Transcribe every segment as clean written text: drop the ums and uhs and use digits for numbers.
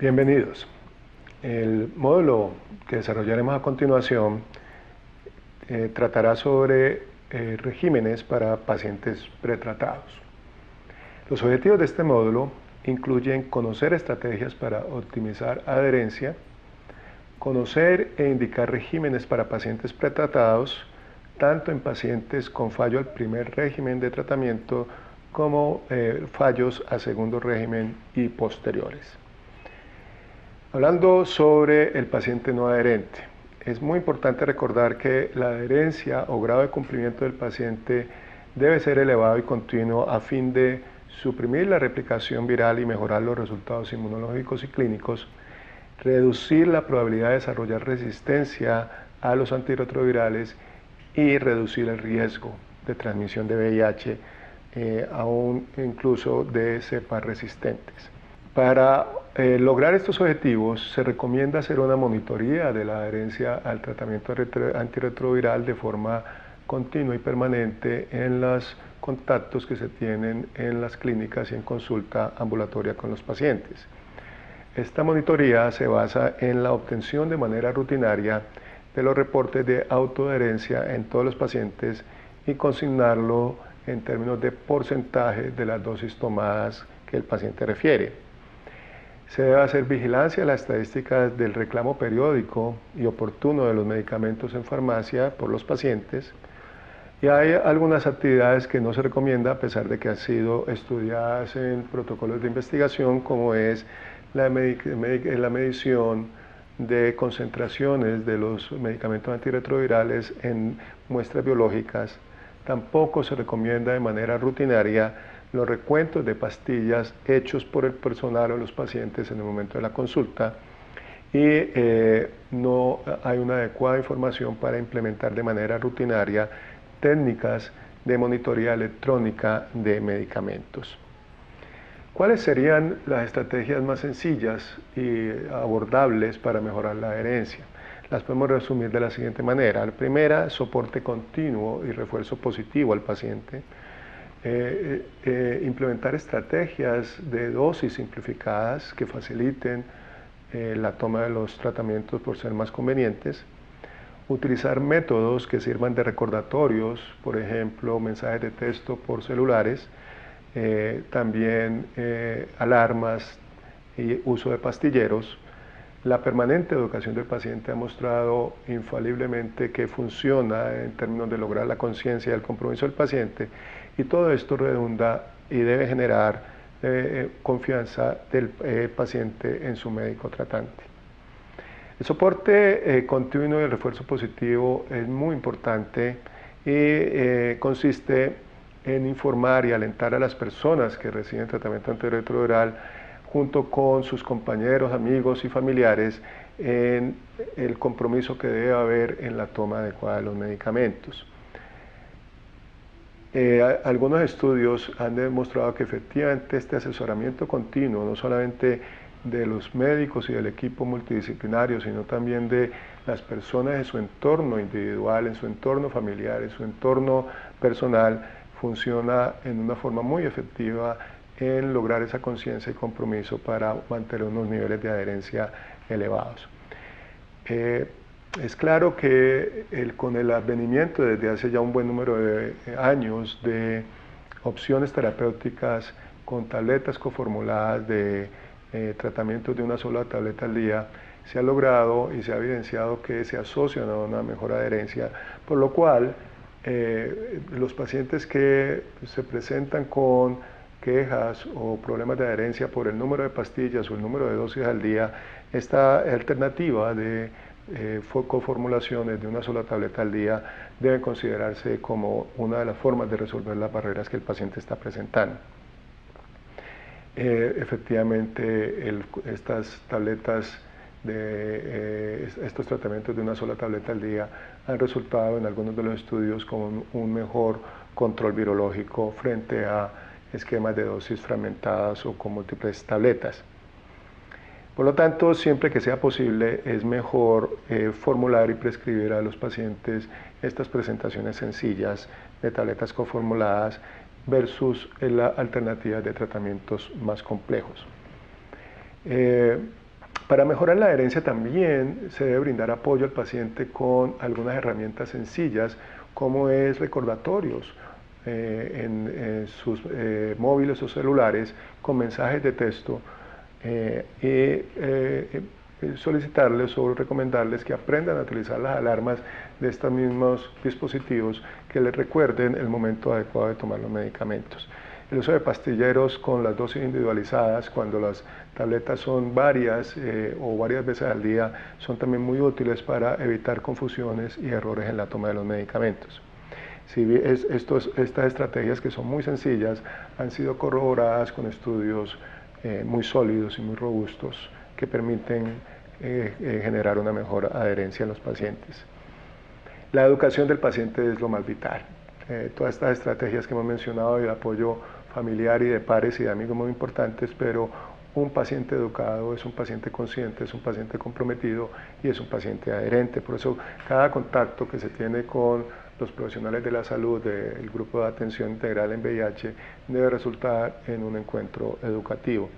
Bienvenidos. El módulo que desarrollaremos a continuación tratará sobre regímenes para pacientes pretratados. Los objetivos de este módulo incluyen conocer estrategias para optimizar adherencia, conocer e indicar regímenes para pacientes pretratados, tanto en pacientes con fallo al primer régimen de tratamiento como fallos a segundo régimen y posteriores. Hablando sobre el paciente no adherente, es muy importante recordar que la adherencia o grado de cumplimiento del paciente debe ser elevado y continuo a fin de suprimir la replicación viral y mejorar los resultados inmunológicos y clínicos, reducir la probabilidad de desarrollar resistencia a los antirretrovirales y reducir el riesgo de transmisión de VIH, aún incluso de cepas resistentes. Para lograr estos objetivos se recomienda hacer una monitoría de la adherencia al tratamiento antirretroviral de forma continua y permanente en los contactos que se tienen en las clínicas y en consulta ambulatoria con los pacientes. Esta monitoría se basa en la obtención de manera rutinaria de los reportes de autoadherencia en todos los pacientes y consignarlo en términos de porcentaje de las dosis tomadas que el paciente refiere. Se debe hacer vigilancia a las estadísticas del reclamo periódico y oportuno de los medicamentos en farmacia por los pacientes, y hay algunas actividades que no se recomienda a pesar de que han sido estudiadas en protocolos de investigación, como es la medición de concentraciones de los medicamentos antirretrovirales en muestras biológicas. Tampoco se recomienda de manera rutinaria los recuentos de pastillas hechos por el personal o los pacientes en el momento de la consulta, y no hay una adecuada información para implementar de manera rutinaria técnicas de monitoría electrónica de medicamentos. ¿Cuáles serían las estrategias más sencillas y abordables para mejorar la adherencia? Las podemos resumir de la siguiente manera. La primera, soporte continuo y refuerzo positivo al paciente. Implementar estrategias de dosis simplificadas que faciliten la toma de los tratamientos por ser más convenientes. Utilizar métodos que sirvan de recordatorios, por ejemplo, mensajes de texto por celulares, también alarmas y uso de pastilleros. La permanente educación del paciente ha mostrado infaliblemente que funciona en términos de lograr la conciencia y el compromiso del paciente, y todo esto redunda y debe generar confianza del paciente en su médico tratante. El soporte continuo y el refuerzo positivo es muy importante y consiste en informar y alentar a las personas que reciben tratamiento antirretroviral junto con sus compañeros, amigos y familiares en el compromiso que debe haber en la toma adecuada de los medicamentos. Algunos estudios han demostrado que efectivamente este asesoramiento continuo, no solamente de los médicos y del equipo multidisciplinario, sino también de las personas en su entorno individual, en su entorno familiar, en su entorno personal, funciona en una forma muy efectiva en lograr esa conciencia y compromiso para mantener unos niveles de adherencia elevados. Es claro que con el advenimiento desde hace ya un buen número de años de opciones terapéuticas con tabletas coformuladas de tratamientos de una sola tableta al día, se ha logrado y se ha evidenciado que se asocian a una mejor adherencia, por lo cual los pacientes que se presentan con quejas o problemas de adherencia por el número de pastillas o el número de dosis al día, esta alternativa de coformulaciones de una sola tableta al día debe considerarse como una de las formas de resolver las barreras que el paciente está presentando. Efectivamente, estas tabletas estos tratamientos de una sola tableta al día han resultado en algunos de los estudios con un mejor control virológico frente a esquemas de dosis fragmentadas o con múltiples tabletas. Por lo tanto, siempre que sea posible, es mejor formular y prescribir a los pacientes estas presentaciones sencillas de tabletas coformuladas versus las alternativas de tratamientos más complejos. Para mejorar la adherencia también se debe brindar apoyo al paciente con algunas herramientas sencillas, como es recordatorios en sus móviles o celulares con mensajes de texto solicitarles o recomendarles que aprendan a utilizar las alarmas de estos mismos dispositivos que les recuerden el momento adecuado de tomar los medicamentos. El uso de pastilleros con las dosis individualizadas, cuando las tabletas son varias o varias veces al día, son también muy útiles para evitar confusiones y errores en la toma de los medicamentos. Si estas estrategias, que son muy sencillas, han sido corroboradas con estudios muy sólidos y muy robustos que permiten generar una mejor adherencia en los pacientes. La educación del paciente es lo más vital. Todas estas estrategias que hemos mencionado y el apoyo familiar y de pares y de amigos muy importantes, pero un paciente educado es un paciente consciente, es un paciente comprometido y es un paciente adherente. Por eso cada contacto que se tiene con los profesionales de la salud del grupo de atención integral en VIH debe resultar en un encuentro educativo.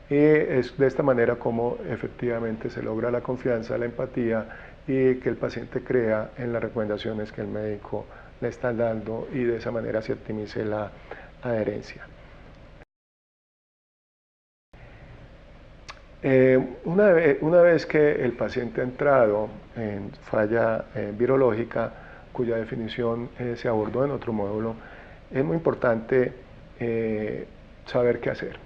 Y es de esta manera como efectivamente se logra la confianza, la empatía y que el paciente crea en las recomendaciones que el médico le está dando, y de esa manera se optimice la adherencia. Una vez que el paciente ha entrado en falla virológica, cuya definición se abordó en otro módulo, es muy importante saber qué hacer.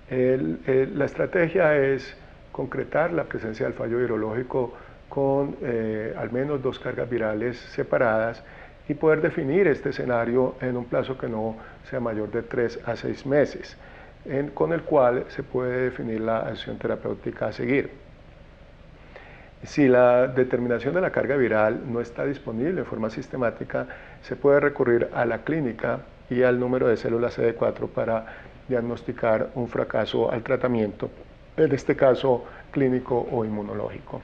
La estrategia es concretar la presencia del fallo virológico con al menos 2 cargas virales separadas y poder definir este escenario en un plazo que no sea mayor de 3 a 6 meses, con el cual se puede definir la acción terapéutica a seguir. Si la determinación de la carga viral no está disponible en forma sistemática, se puede recurrir a la clínica y al número de células CD4 para diagnosticar un fracaso al tratamiento, en este caso clínico o inmunológico.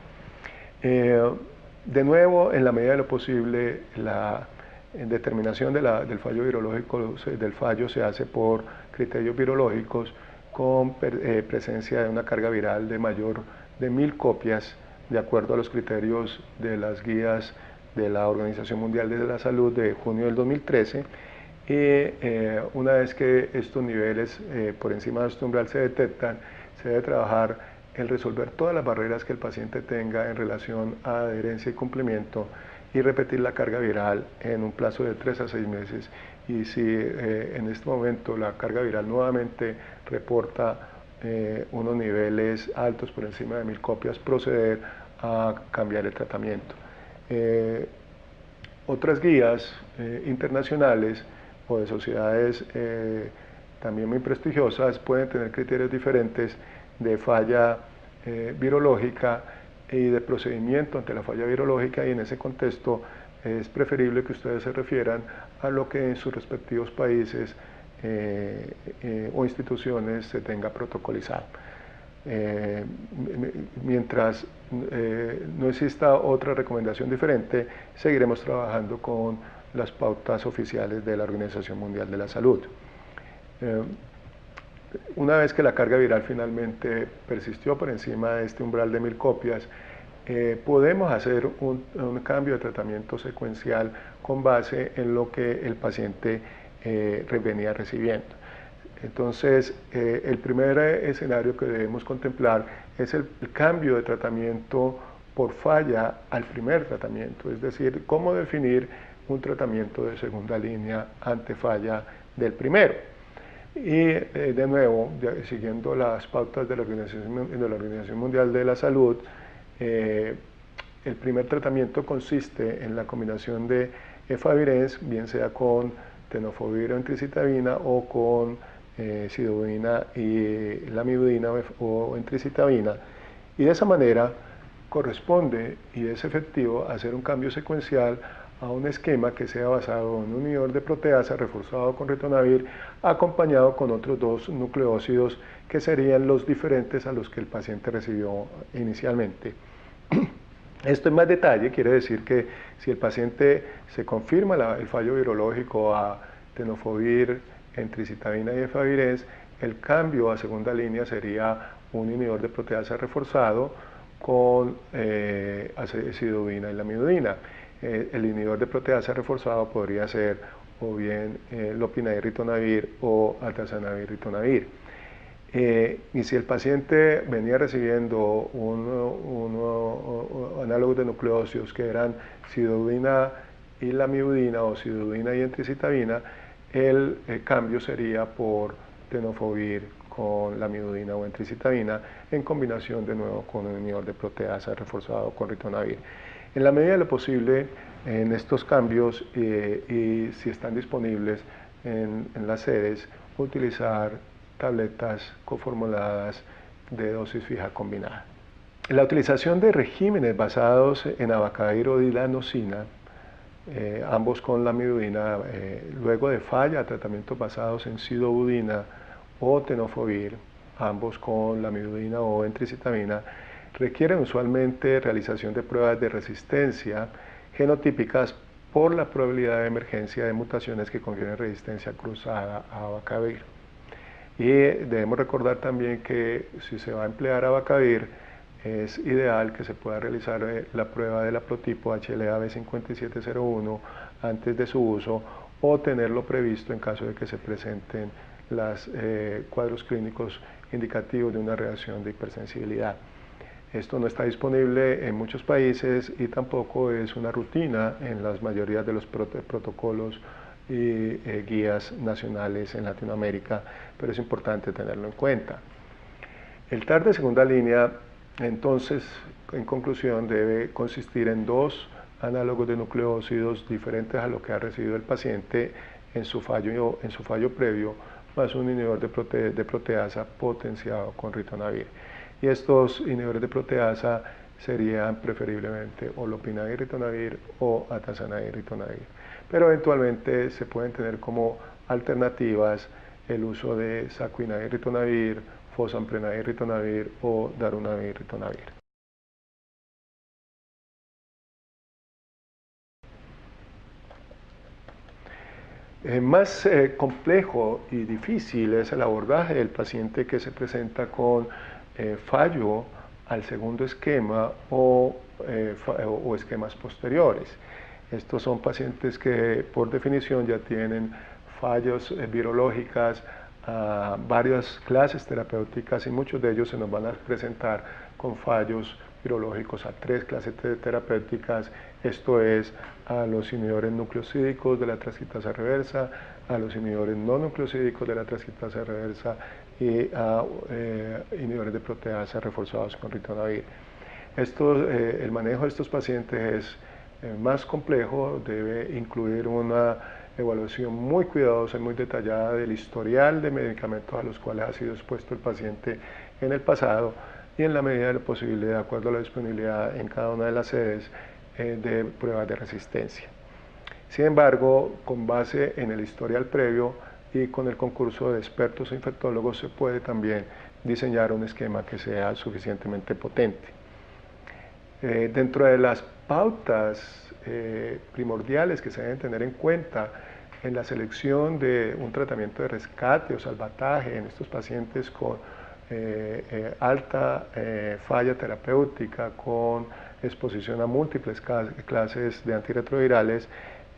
De nuevo, en la medida de lo posible, la determinación del fallo virológico del fallo se hace por criterios virológicos con presencia de una carga viral de mayor de 1000 copias, de acuerdo a los criterios de las guías de la Organización Mundial de la Salud de junio del 2013. Y una vez que estos niveles por encima de este umbral se detectan, se debe trabajar en resolver todas las barreras que el paciente tenga en relación a adherencia y cumplimiento, y repetir la carga viral en un plazo de 3 a 6 meses. Y si en este momento la carga viral nuevamente reporta unos niveles altos por encima de 1000 copias, proceder a cambiar el tratamiento. Otras guías internacionales o de sociedades también muy prestigiosas pueden tener criterios diferentes de falla virológica y de procedimiento ante la falla virológica, y en ese contexto es preferible que ustedes se refieran a lo que en sus respectivos países o instituciones se tenga protocolizado. Mientras no exista otra recomendación diferente, seguiremos trabajando con las pautas oficiales de la Organización Mundial de la Salud. Una vez que la carga viral finalmente persistió por encima de este umbral de 1000 copias, podemos hacer un cambio de tratamiento secuencial con base en lo que el paciente venía recibiendo. Entonces, el primer escenario que debemos contemplar es el cambio de tratamiento por falla al primer tratamiento, es decir, cómo definir un tratamiento de segunda línea ante falla del primero. Y de nuevo, siguiendo las pautas de la Organización Mundial de la Salud, el primer tratamiento consiste en la combinación de efavirenz, bien sea con tenofovir o entricitabina, o con sidobudina y lamivudina o entricitabina, y de esa manera corresponde y es efectivo hacer un cambio secuencial a un esquema que sea basado en un inhibidor de proteasa reforzado con ritonavir, acompañado con otros 2 nucleócidos que serían los diferentes a los que el paciente recibió inicialmente. Esto en más detalle quiere decir que si el paciente se confirma el fallo virológico a tenofovir, entricitabina y efavirenz, el cambio a segunda línea sería un inhibidor de proteasa reforzado con acidobina y lamivudina. El inhibidor de proteasa reforzado podría ser o bien lopinavir ritonavir o atazanavir ritonavir. Y si el paciente venía recibiendo análogos de nucleósidos que eran sidobina y lamivudina o sidobina y entricitabina, el cambio sería por tenofovir con lamivudina o entricitabina en combinación de nuevo con un inhibidor de proteasa reforzado con ritonavir. En la medida de lo posible, en estos cambios y si están disponibles en las sedes, utilizar tabletas coformuladas de dosis fija combinada. La utilización de regímenes basados en abacavir o dilanosina, ambos con lamivudina, luego de falla, tratamientos basados en sidobudina o tenofovir, ambos con lamivudina o entricitabina, requieren usualmente realización de pruebas de resistencia genotípicas por la probabilidad de emergencia de mutaciones que confieren resistencia cruzada a abacavir. Y debemos recordar también que si se va a emplear abacavir, es ideal que se pueda realizar la prueba del haplotipo HLA-B5701 antes de su uso o tenerlo previsto en caso de que se presenten los cuadros clínicos indicativos de una reacción de hipersensibilidad. Esto no está disponible en muchos países y tampoco es una rutina en las mayorías de los protocolos y guías nacionales en Latinoamérica, pero es importante tenerlo en cuenta. El TAR de segunda línea, entonces, en conclusión, debe consistir en dos análogos de nucleósidos diferentes a lo que ha recibido el paciente en su fallo previo, más un inhibidor de proteasa potenciado con ritonavir. Y estos inhibidores de proteasa serían preferiblemente o lopinavir ritonavir o atazanavir ritonavir. Pero eventualmente se pueden tener como alternativas el uso de sacuinavir ritonavir, fosamprenavir ritonavir o darunavir ritonavir. Más complejo y difícil es el abordaje del paciente que se presenta con fallo al segundo esquema o esquemas posteriores. Estos son pacientes que por definición ya tienen fallos virológicas a varias clases terapéuticas y muchos de ellos se nos van a presentar con fallos virológicos a 3 clases terapéuticas, esto es a los inhibidores nucleosídicos de la transcriptasa reversa, a los inhibidores no nucleosídicos de la transcriptasa reversa y a inhibidores de proteasa reforzados con ritonavir. El manejo de estos pacientes es más complejo, debe incluir una evaluación muy cuidadosa y muy detallada del historial de medicamentos a los cuales ha sido expuesto el paciente en el pasado y en la medida de lo posible, de acuerdo a la disponibilidad en cada una de las sedes, de pruebas de resistencia. Sin embargo, con base en el historial previo y con el concurso de expertos e infectólogos se puede también diseñar un esquema que sea suficientemente potente. Dentro de las pautas primordiales que se deben tener en cuenta en la selección de un tratamiento de rescate o salvataje en estos pacientes con alta falla terapéutica, con exposición a múltiples clases de antirretrovirales,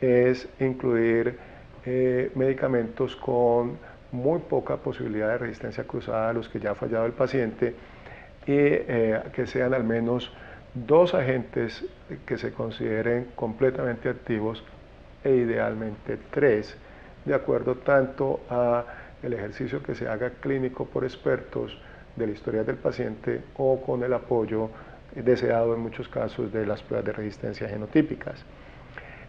es incluir medicamentos con muy poca posibilidad de resistencia cruzada a los que ya ha fallado el paciente y que sean al menos 2 agentes que se consideren completamente activos e idealmente 3, de acuerdo tanto a el ejercicio que se haga clínico por expertos de la historia del paciente o con el apoyo deseado en muchos casos de las pruebas de resistencia genotípicas.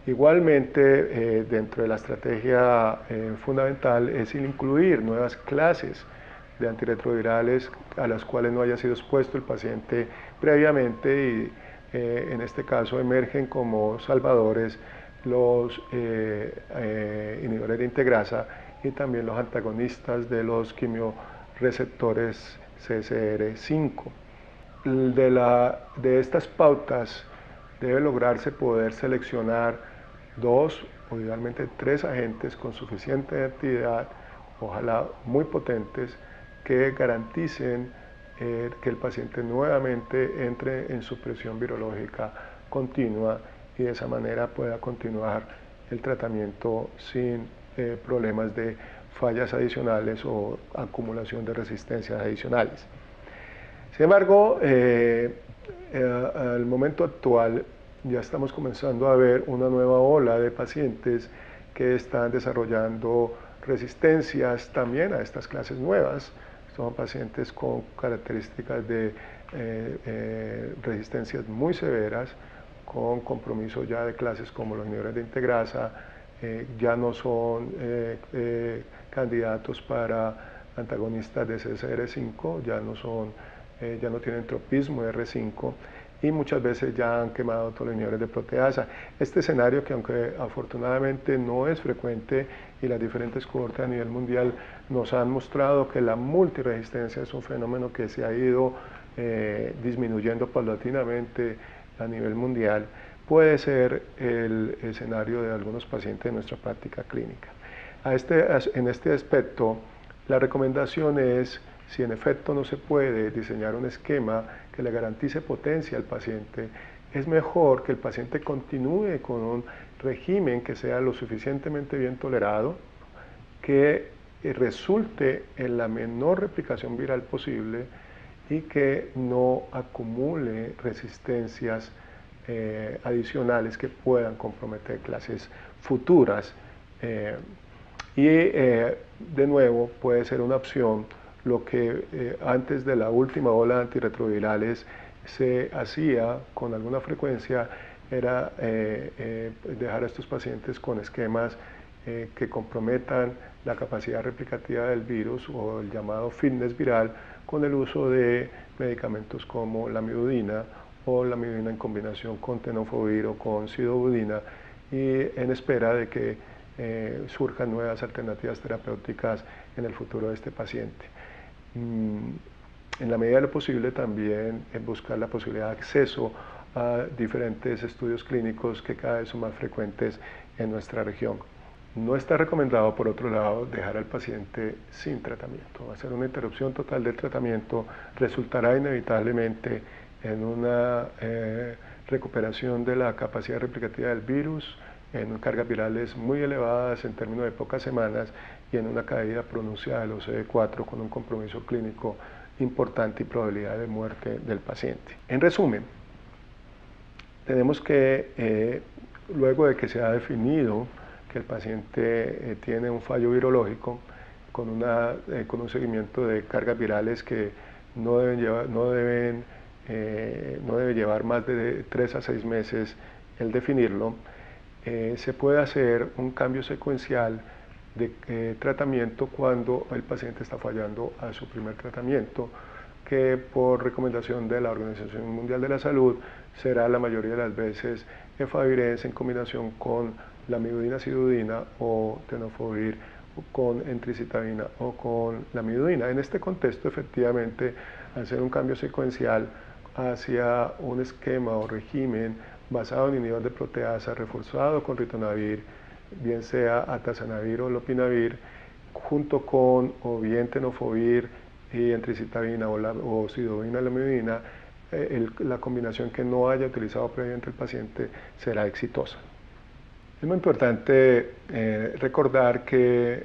Igualmente, dentro de la estrategia fundamental es incluir nuevas clases de antirretrovirales a las cuales no haya sido expuesto el paciente previamente y en este caso emergen como salvadores los inhibidores de integrasa y también los antagonistas de los quimioreceptores CCR5. De estas pautas debe lograrse poder seleccionar 2 o idealmente 3 agentes con suficiente actividad, ojalá muy potentes, que garanticen que el paciente nuevamente entre en supresión virológica continua y de esa manera pueda continuar el tratamiento sin problemas de fallas adicionales o acumulación de resistencias adicionales. Sin embargo, al momento actual ya estamos comenzando a ver una nueva ola de pacientes que están desarrollando resistencias también a estas clases nuevas. Son pacientes con características de resistencias muy severas, con compromiso ya de clases como los inhibidores de integrasa, ya no son candidatos para antagonistas de CCR5, ya no tienen tropismo de R5 y muchas veces ya han quemado todos los inhibidores de proteasa. Este escenario, que aunque afortunadamente no es frecuente y las diferentes cohortes a nivel mundial nos han mostrado que la multiresistencia es un fenómeno que se ha ido disminuyendo paulatinamente a nivel mundial, puede ser el escenario de algunos pacientes de nuestra práctica clínica. En este aspecto, la recomendación es, si en efecto no se puede diseñar un esquema que le garantice potencia al paciente, es mejor que el paciente continúe con un régimen que sea lo suficientemente bien tolerado, que resulte en la menor replicación viral posible y que no acumule resistencias adicionales que puedan comprometer clases futuras. De nuevo, puede ser una opción lo que antes de la última ola de antirretrovirales se hacía con alguna frecuencia, era dejar a estos pacientes con esquemas que comprometan la capacidad replicativa del virus o el llamado fitness viral con el uso de medicamentos como la amiodarona o la amiodarona en combinación con tenofovir o con sidobudina, y en espera de que surjan nuevas alternativas terapéuticas en el futuro de este paciente. En la medida de lo posible también buscar la posibilidad de acceso a diferentes estudios clínicos que cada vez son más frecuentes en nuestra región. No está recomendado, por otro lado, dejar al paciente sin tratamiento. Hacer una interrupción total del tratamiento resultará inevitablemente en una recuperación de la capacidad replicativa del virus, en cargas virales muy elevadas en términos de pocas semanas y en una caída pronunciada de los CD4 con un compromiso clínico importante y probabilidad de muerte del paciente. En resumen, tenemos que, luego de que se ha definido que el paciente tiene un fallo virológico con un seguimiento de cargas virales que no debe llevar más de 3 a 6 meses el definirlo, se puede hacer un cambio secuencial de tratamiento cuando el paciente está fallando a su primer tratamiento, que por recomendación de la Organización Mundial de la Salud será la mayoría de las veces efavirenz en combinación con la amiodarona sidudina o tenofovir con entricitabina o con la amiodarona. En este contexto, efectivamente, hacer un cambio secuencial hacia un esquema o régimen basado en inhibidor de proteasa reforzado con ritonavir, bien sea atazanavir o lopinavir, junto con o bien tenofovir y entricitabina o sidobudina y la amiodarona, la combinación que no haya utilizado previamente el paciente será exitosa. Es muy importante recordar que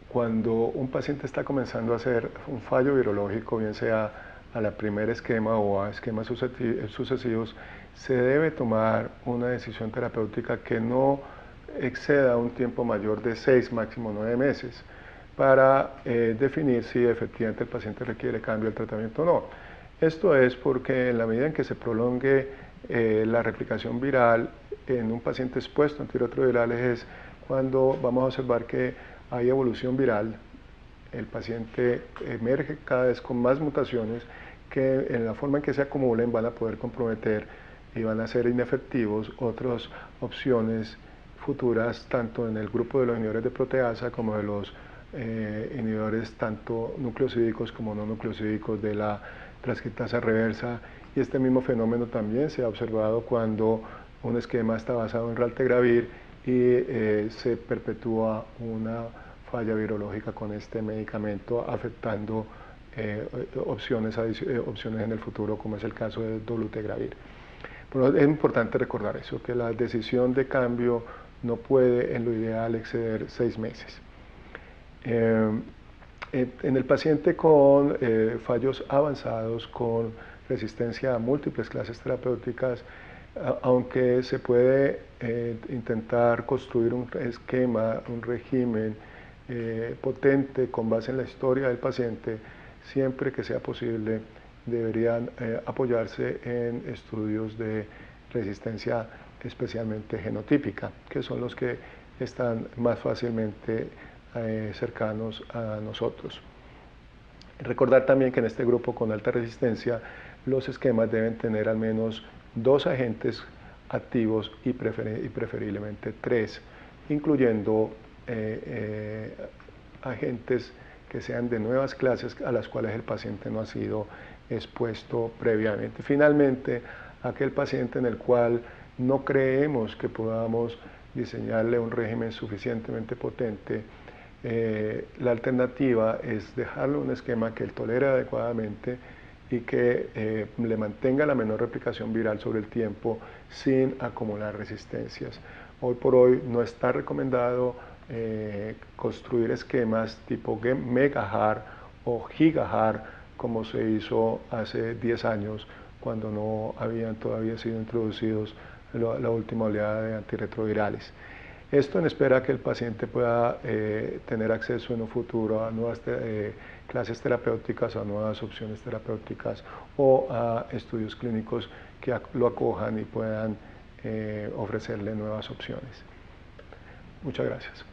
cuando un paciente está comenzando a hacer un fallo virológico, bien sea a la primera esquema o a esquemas sucesivos, se debe tomar una decisión terapéutica que no exceda un tiempo mayor de 6, máximo 9 meses, para definir si efectivamente el paciente requiere cambio del tratamiento o no. Esto es porque en la medida en que se prolongue la replicación viral en un paciente expuesto a antirretrovirales es cuando vamos a observar que hay evolución viral. El paciente emerge cada vez con más mutaciones que en la forma en que se acumulen van a poder comprometer y van a ser inefectivos otras opciones futuras, tanto en el grupo de los inhibidores de proteasa como de los inhibidores tanto nucleosídicos como no nucleosídicos de la transcriptasa reversa. Y este mismo fenómeno también se ha observado cuando un esquema está basado en raltegravir y se perpetúa una falla virológica con este medicamento, afectando opciones en el futuro, como es el caso de dolutegravir. Pero es importante recordar eso, que la decisión de cambio no puede en lo ideal exceder 6 meses. En el paciente con fallos avanzados, con resistencia a múltiples clases terapéuticas, aunque se puede intentar construir un esquema, un régimen potente con base en la historia del paciente, siempre que sea posible deberían apoyarse en estudios de resistencia especialmente genotípica, que son los que están más fácilmente cercanos a nosotros. Recordar también que en este grupo con alta resistencia los esquemas deben tener al menos 2 agentes activos y preferiblemente 3, incluyendo agentes que sean de nuevas clases a las cuales el paciente no ha sido expuesto previamente. Finalmente, aquel paciente en el cual no creemos que podamos diseñarle un régimen suficientemente potente, la alternativa es dejarle un esquema que él tolere adecuadamente y que le mantenga la menor replicación viral sobre el tiempo sin acumular resistencias. Hoy por hoy no está recomendado construir esquemas tipo MegaHAR o GigaHAR como se hizo hace 10 años cuando no habían todavía sido introducidos la última oleada de antirretrovirales. Esto en espera que el paciente pueda tener acceso en un futuro a nuevas clases terapéuticas, a nuevas opciones terapéuticas o a estudios clínicos que lo acojan y puedan ofrecerle nuevas opciones. Muchas gracias.